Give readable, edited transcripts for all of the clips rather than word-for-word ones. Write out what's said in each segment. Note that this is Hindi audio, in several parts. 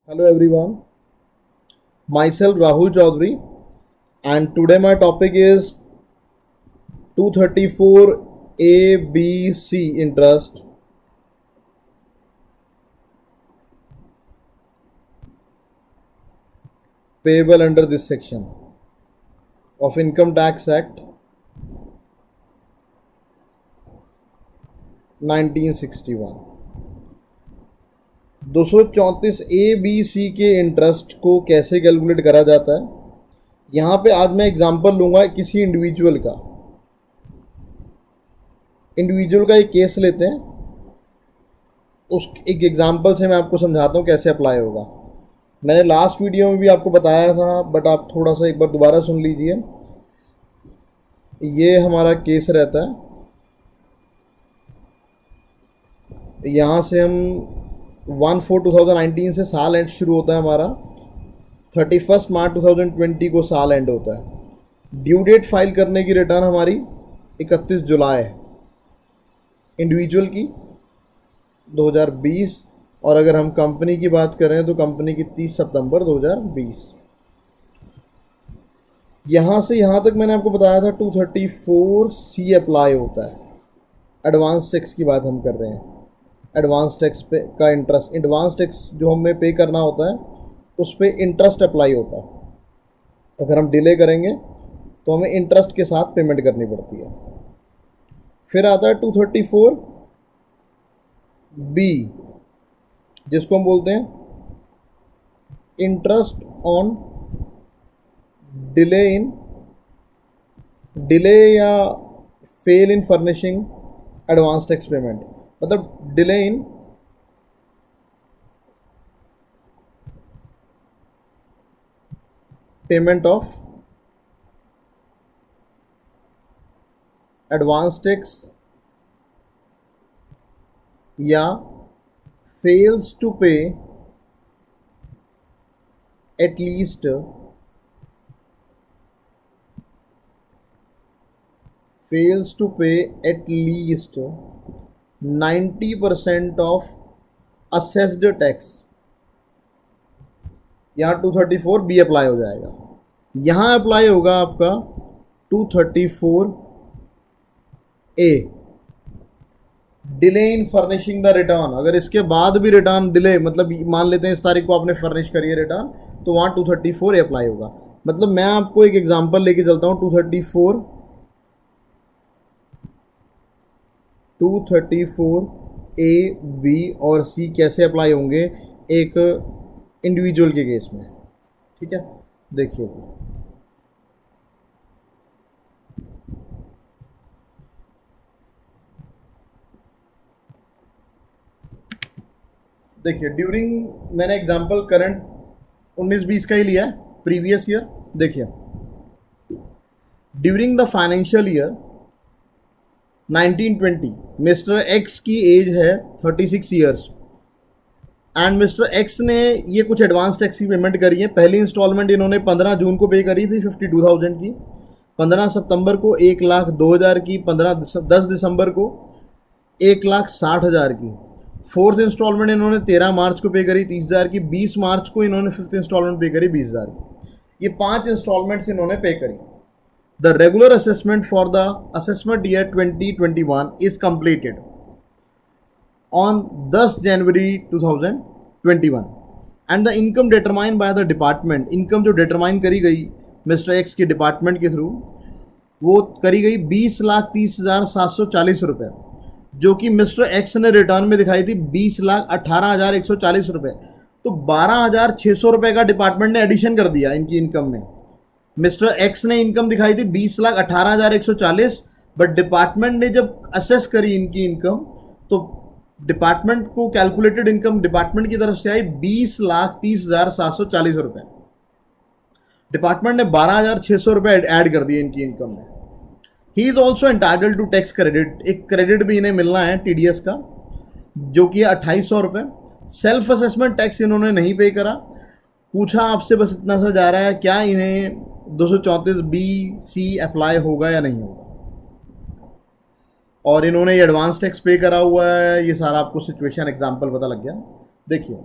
Hello everyone, myself Rahul Chaudhary, and today my topic is 234 ABC interest payable under this section of Income Tax Act 1961। 234 A B C के इंटरेस्ट को कैसे कैलकुलेट करा जाता है, यहाँ पे आज मैं एग्जांपल लूँगा किसी इंडिविजुअल का एक केस लेते हैं। उस एक एग्जांपल से मैं आपको समझाता हूँ कैसे अप्लाई होगा। मैंने लास्ट वीडियो में भी आपको बताया था, बट आप थोड़ा सा एक बार दोबारा सुन लीजिए। ये हमारा केस रहता है, यहाँ से हम 1/4/2019 से साल एंड शुरू होता है हमारा, 31 मार्च 2020 को साल एंड होता है। ड्यू डेट फाइल करने की रिटर्न हमारी 31 जुलाई इंडिविजुअल की 2020, और अगर हम कंपनी की बात करें तो कंपनी की 30 सितंबर 2020। यहाँ से यहाँ तक मैंने आपको बताया था 234C अप्लाई होता है। एडवांस टैक्स की बात हम कर रहे हैं। एडवांस टैक्स पे का इंटरेस्ट, एडवांस टैक्स जो हमें पे करना होता है उस पर इंटरेस्ट अप्लाई होता है। अगर हम डिले करेंगे तो हमें इंटरेस्ट के साथ पेमेंट करनी पड़ती है। फिर आता है 234B, जिसको हम बोलते हैं इंटरेस्ट ऑन डिले या fail in furnishing advance tax payment, मतलब delay in payment of advance tax या fails to pay at least 90% of assessed tax. यहाँ 234B अप्लाई हो जाएगा। यहाँ अप्लाई होगा आपका 234A, delay in furnishing the return. अगर इसके बाद भी रिटर्न डिले, मतलब मान लेते हैं इस तारीख को आपने फर्निश करी है रिटर्न, तो वहाँ 234A अप्लाई होगा। मतलब मैं आपको एक एग्जांपल लेके चलता हूँ। 234A, B और C कैसे अप्लाई होंगे एक इंडिविजुअल के केस में। ठीक है, देखिए ड्यूरिंग, मैंने एग्जांपल करंट 19-20 का ही लिया है, प्रीवियस ईयर। देखिए, during the financial year 1920 mister x की एज है 36 ईयर्स, एंड मिस्टर एक्स ने ये कुछ एडवांस टैक्स की पेमेंट करी है। पहली इंस्टॉलमेंट इन्होंने 15 जून को पे करी थी 52,000 की, 15 सितंबर को 1,02,000 की, 10 दिसंबर को 1,60,000 की। फोर्थ इंस्टॉलमेंट इन्होंने 13 मार्च को पे करी 30,000 की, 20 मार्च को इन्होंने फिफ्थ इंस्टॉलमेंट पे करी 20,000 की। ये 5 इंस्टॉलमेंट्स इन्होंने पे करी। The regular assessment for the assessment year 2021 is completed on 10 January 2021 and the income determined by the department, income जो determine करी गई मिस्टर एक्स के डिपार्टमेंट के थ्रू, वो करी गई 20,30,740 रुपये, जो कि मिस्टर एक्स ने रिटर्न में दिखाई थी 20,18,140 रुपये। तो 12,600 रुपये का डिपार्टमेंट ने एडिशन कर दिया इनकी इनकम में। मिस्टर एक्स ने इनकम दिखाई थी 20,18,140, बट डिपार्टमेंट ने जब असेस करी इनकी इनकम तो डिपार्टमेंट को कैलकुलेटेड इनकम डिपार्टमेंट की तरफ से आई 20,30,740 रुपये। डिपार्टमेंट ने 12,600 रुपये ऐड कर दिए इनकी इनकम में। He is also entitled to tax credit, एक क्रेडिट भी इन्हें मिलना है TDS का, जो कि है 2,800 रुपये। सेल्फ असेसमेंट टैक्स इन्होंने नहीं पे करा। पूछा आपसे बस इतना सा जा रहा है, क्या इन्हें 234B/C अप्लाई होगा या नहीं होगा, और इन्होंने ये एडवांस टैक्स पे करा हुआ है। ये सारा आपको सिचुएशन एग्जांपल पता लग गया। देखिए,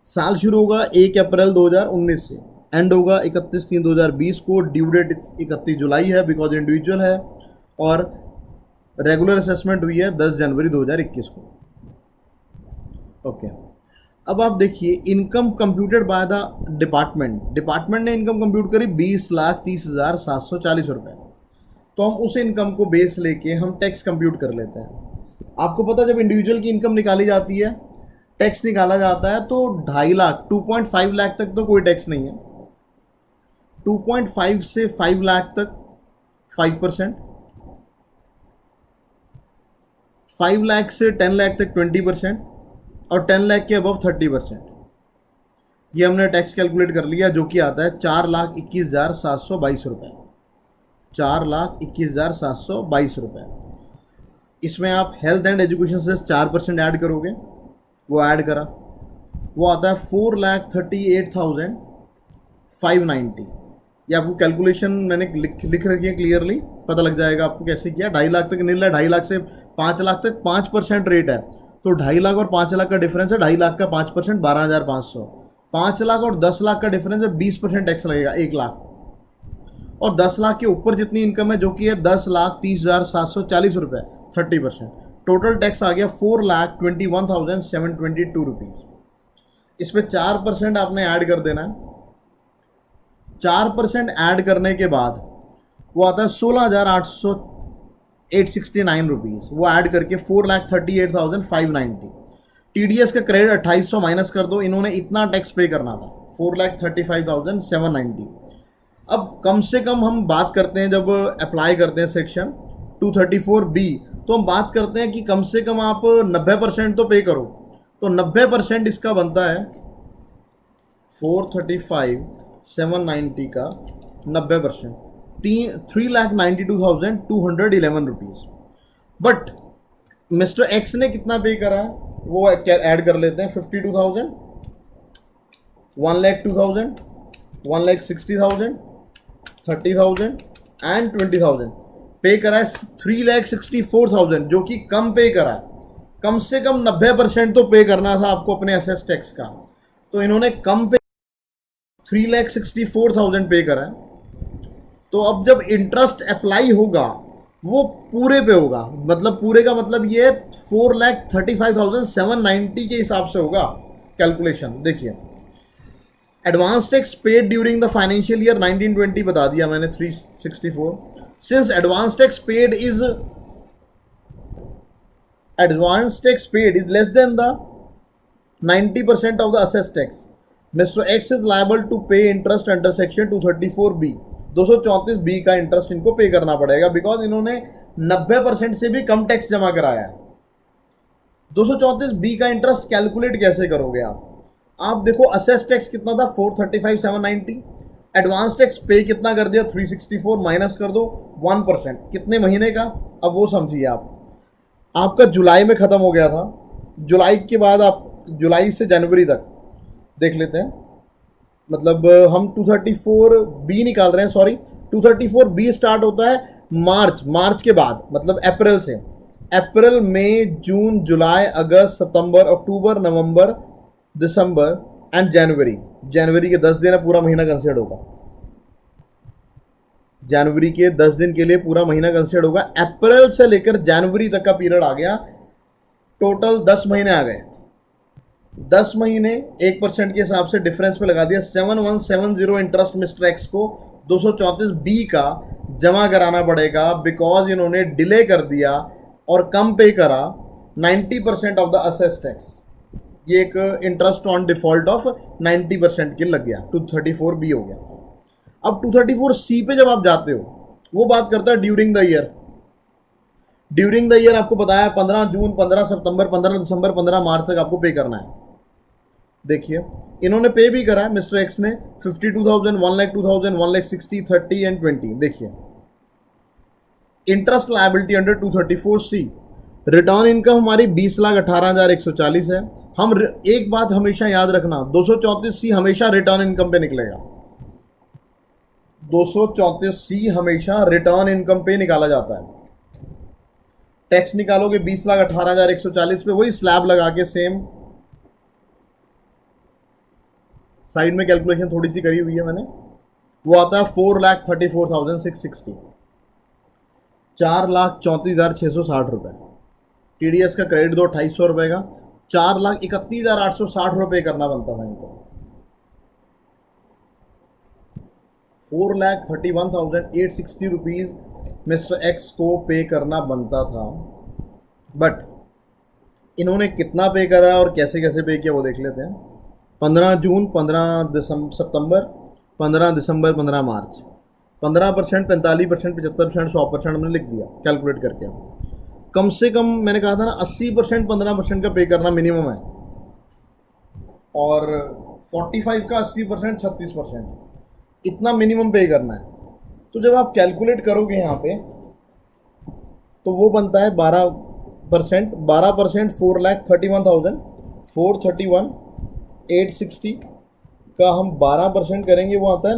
साल शुरू होगा 1 अप्रैल 2019 से, एंड होगा 31/3/2020 को। ड्यू डेट 31 जुलाई है बिकॉज इंडिविजुअल है, और रेगुलर असेसमेंट हुई है 10 जनवरी 2021 को। ओके, अब आप देखिए income computed by the department ने इनकम कंप्यूट करी 20,30,740 रुपये। तो हम उस इनकम को बेस लेके हम टैक्स कंप्यूट कर लेते हैं। आपको पता है जब इंडिविजुअल की इनकम निकाली जाती है, टैक्स निकाला जाता है, तो 2.5 लाख 2.5 लाख तक तो कोई टैक्स नहीं है। 2.5 से 5 लाख तक 5%, 5 लाख से 10 लाख तक 20%, और 10 लाख के अबव 30%। ये हमने टैक्स कैलकुलेट कर लिया, जो कि आता है 4,21,722 रुपये। 4,21,722 रुपये। इसमें आप हेल्थ एंड एजुकेशन से 4% ऐड करोगे, वो ऐड करा, वो आता है 4,38,590। ये आपको कैलकुलेशन मैंने लिख रखी है क्लियरली, पता लग जाएगा आपको कैसे किया। 2.5 लाख तक नील है, 2.5 लाख से 5 लाख तक 5% रेट है, तो 2.5 लाख और 5 लाख का डिफरेंस है। 2.5 लाख का 5% 12,500, 5 लाख और 10 लाख का डिफरेंस है, 20% टैक्स लगेगा 1 लाख। और 10 लाख के ऊपर जितनी इनकम है, जो कि है 10,30,740 रुपये, 30%, टोटल टैक्स आ गया 4,21,722 रुपीज़। इस पर 4% आपने ऐड कर देना है। 4% ऐड करने के बाद वो आता है 16,869 रुपीज़। वो ऐड करके 4,38,590। TDS का क्रेडिट 2,800 माइनस कर दो, इन्होंने इतना टैक्स पे करना था 4,35,790। अब कम से कम हम बात करते हैं, जब अप्लाई करते हैं सेक्शन 234B, तो हम बात करते हैं कि कम से कम आप 90% तो पे करो। तो 90% इसका बनता है 435,790 का 90%, 3,92,211 रुपीज़। बट मिस्टर एक्स ने कितना पे करा है वो ऐड कर लेते हैं। 52,000, 1,02,000, 1,60,000, 30,000 एंड 20,000 पे करा है। 3,64,000 जो कि कम पे करा है। कम से कम 90% तो पे करना था आपको अपने असेस टैक्स का, तो इन्होंने कम पे 3,64,000 पे करा है। तो अब जब इंटरेस्ट अप्लाई होगा वो पूरे पे होगा, मतलब पूरे का मतलब ये 4,35,790 के हिसाब से होगा कैलकुलेशन। देखिए, advance tax paid during the financial year 1920 बता दिया मैंने 364। Since advance tax paid is less than the 90% of the assess tax, mister X is liable to pay interest under section 234B। 234B का इंटरेस्ट इनको पे करना पड़ेगा, बिकॉज इन्होंने 90% से भी कम टैक्स जमा कराया है। 234B का इंटरेस्ट कैलकुलेट कैसे करोगे आप देखो असेस टैक्स कितना था 435,790, एडवांस टैक्स पे कितना कर दिया 364, माइनस कर दो 1%, कितने महीने का, अब वो समझिए आपका जुलाई में ख़त्म हो गया था। जुलाई के बाद आप जुलाई से जनवरी तक देख लेते हैं, मतलब हम 234B निकाल रहे हैं, सॉरी 234B स्टार्ट होता है मार्च के बाद, मतलब अप्रैल से। अप्रैल, मई, जून, जुलाई, अगस्त, सितंबर, अक्टूबर, नवंबर, दिसंबर एंड जनवरी के 10 दिन पूरा महीना कंसिडर होगा। जनवरी के 10 दिन के लिए पूरा महीना कंसिडर होगा। अप्रैल से लेकर जनवरी तक का पीरियड आ गया, टोटल 10 महीने आ गए। 10 महीने 1% के हिसाब से डिफरेंस पे लगा दिया 7170 इंटरेस्ट मिस्टर एक्स को 234B का जमा कराना पड़ेगा, बिकॉज इन्होंने डिले कर दिया और कम पे करा 90% ऑफ द असेस टैक्स। ये एक इंटरेस्ट ऑन डिफॉल्ट ऑफ 90% के लग गया, 234B हो गया। अब 234C पे जब आप जाते हो, वो बात करता है during the year. During the year आपको बताया 15 जून, 15 सितंबर, 15 दिसंबर, 15 मार्च तक आपको पे करना है। देखिए, इन्होंने पे भी करा है मिस्टर एक्स ने 52,000, 1,02,000, 1,60,000, 30 एंड 20। देखिए, interest liability under 234C, return income हमारी 20,18,140 है। हम एक बात हमेशा याद रखना, 234C हमेशा रिटर्न इनकम पे निकलेगा। 234C हमेशा रिटर्न इनकम पे निकाला जाता है। टैक्स निकालोगे 20,18,140 पे, वही स्लैब लगा के सेम साइड में कैलकुलेशन थोड़ी सी करी हुई है मैंने, वो आता है 4,34,660, 4,34,660 रुपये। TDS का क्रेडिट दो 2,800 रुपये का, 4,31,860 रुपये करना बनता था इनको। 4,31,860 रुपीज़ मिस्टर एक्स को पे करना बनता था, बट इन्होंने कितना पे करा और कैसे कैसे पे किया वो देख लेते हैं। 15 जून, 15 सितंबर, 15 दिसंबर, 15 मार्च, 15%, 45%, 75%, 100% मैंने लिख दिया कैलकुलेट करके। कम से कम मैंने कहा था ना 80% 15% का पे करना मिनिमम है, और 45 का 80%, 36% इतना मिनिमम पे करना है। तो जब आप कैलकुलेट करोगे यहाँ पे तो वो बनता है 12%, 4,31,860 का हम 12% करेंगे, वो आता है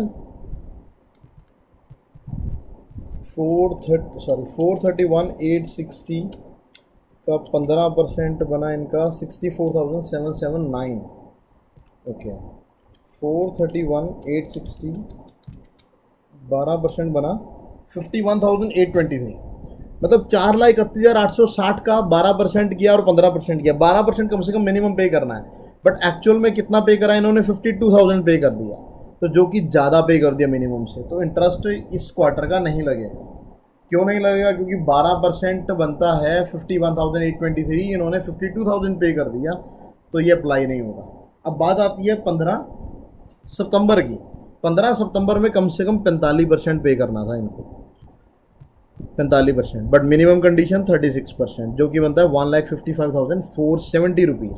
431,860 का 15% बना इनका 64,779। ओके, 431,860 12% बना 51,823, मतलब 4,31,860 का 12% किया और 15% किया। 12% कम से कम मिनिमम पे करना है, बट एक्चुअल में कितना पे करा इन्होंने? 52,000 पे कर दिया, तो जो कि ज़्यादा पे कर दिया मिनिमम से। तो इंटरेस्ट इस क्वार्टर का नहीं लगेगा। क्यों नहीं लगेगा? क्योंकि 12% बनता है 51,823, इन्होंने 52,000 पे कर दिया, तो ये अप्लाई नहीं होगा। अब बात आती है 15 सितंबर की। 15 सितंबर में कम से कम 45% पे करना था इनको, 45%, बट मिनिमम कंडीशन 36%, जो कि बनता है 1,55,470 रुपीज़।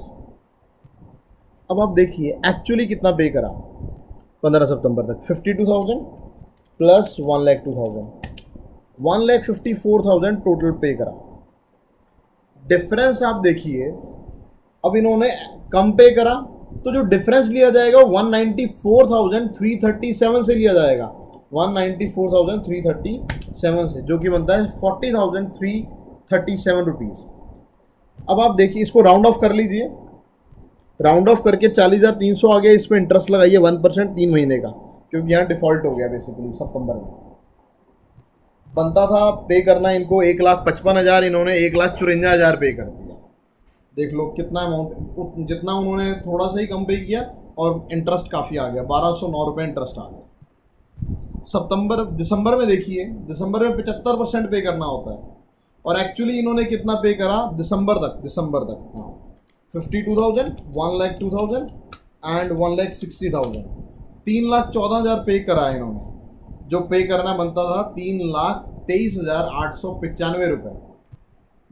अब आप देखिए एक्चुअली कितना पे करा 15 सितंबर तक, 52,000 प्लस 1,02,000, 1,54,000 टोटल पे करा। डिफरेंस आप देखिए, अब इन्होंने कम पे करा तो जो डिफरेंस लिया जाएगा 1,94,337 से लिया जाएगा, 1,94,337 से, जो कि बनता है 40,337 रुपीज़। अब आप देखिए, इसको राउंड ऑफ कर लीजिए, राउंड ऑफ करके 40,300 आ गया। इस पर इंटरेस्ट लगाइए 1% 3 महीने का, क्योंकि यहाँ डिफ़ॉल्ट हो गया बेसिकली सितंबर में। बनता था पे करना इनको 1,55,000, इन्होंने 1,54,000 पे कर दिया। देख लो कितना अमाउंट, जितना उन्होंने थोड़ा सा ही कम पे किया और इंटरेस्ट काफ़ी आ गया, 1,209 रुपये इंटरेस्ट आ गया। दिसंबर में देखिए, दिसंबर में 75% पे करना होता है, और एक्चुअली इन्होंने कितना पे करा दिसंबर तक, हाँ, 52,000, 1,02,000 एंड 1,60,000, 3,14,000 पे करा है इन्होंने। जो पे करना बनता था 3,23,895 रुपये,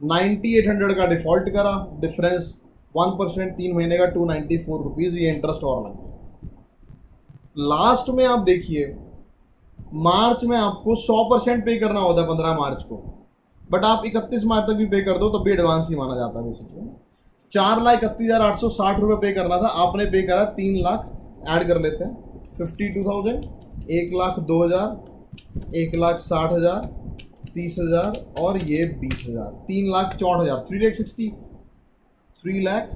9,800 का डिफ़ॉल्ट करा, डिफरेंस 1%, 3 महीने का 294 रुपीज़, ये इंटरेस्ट और लग गया। लास्ट में आप देखिए, मार्च में आपको 100% पे करना होता है 15 मार्च को, बट आप 31 मार्च तक भी पे कर दो तब भी एडवांस ही माना जाता है बेसिकली। 4,31,860 रुपये पे करना था, आपने पे करा 3 लाख, ऐड कर लेते हैं 52,000, 1,02,000, 1,60,000, 30,000 और ये 20,000, 3,64,000, 3,60,000,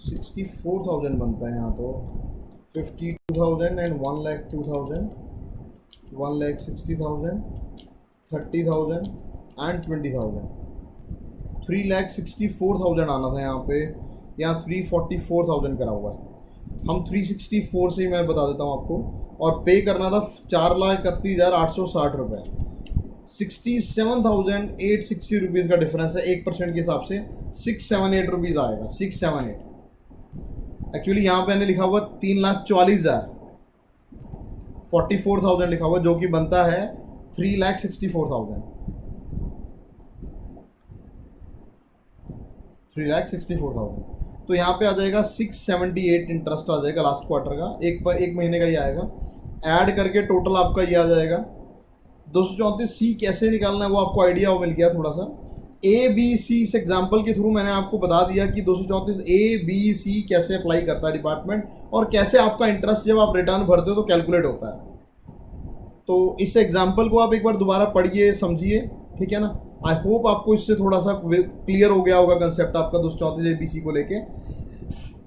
3,64,000 बनता है यहाँ। तो 52,000 एंड 1,02,000, 1,60,000, 30,000 एंड 20,000, 3,64,000 आना था यहाँ पे, यहाँ 3,44,000 करा हुआ है। हम 3,64 से ही मैं बता देता हूँ आपको, और पे करना था 4,31,860 रुपये, 67,860 रुपीज़ का डिफरेंस है। 1% के हिसाब से 678 रुपीज़ आएगा, 678। एक्चुअली यहाँ पे मैंने लिखा हुआ 3,44,000, 44,000 लिखा हुआ, जो कि बनता है 3,64,000, 3,64,000। तो यहाँ पे आ जाएगा 678 इंटरेस्ट आ जाएगा लास्ट क्वार्टर का, एक महीने का ही आएगा। ऐड करके टोटल आपका ये आ जाएगा 234। कैसे निकालना है वो आपको आइडिया मिल गया थोड़ा सा। ABC इस एग्जाम्पल के थ्रू मैंने आपको बता दिया कि 234 ABC कैसे अप्लाई करता है डिपार्टमेंट, और कैसे आपका इंटरेस्ट जब आप रिटर्न भरते हो तो कैलकुलेट होता है। तो इस एग्जाम्पल को आप एक बार दोबारा पढ़िए, समझिए ठीक है ना। आई होप आपको इससे थोड़ा सा क्लियर हो गया होगा कंसेप्ट आपका दोस्त चौथे ABC को लेके।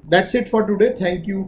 That's it for today, thank you.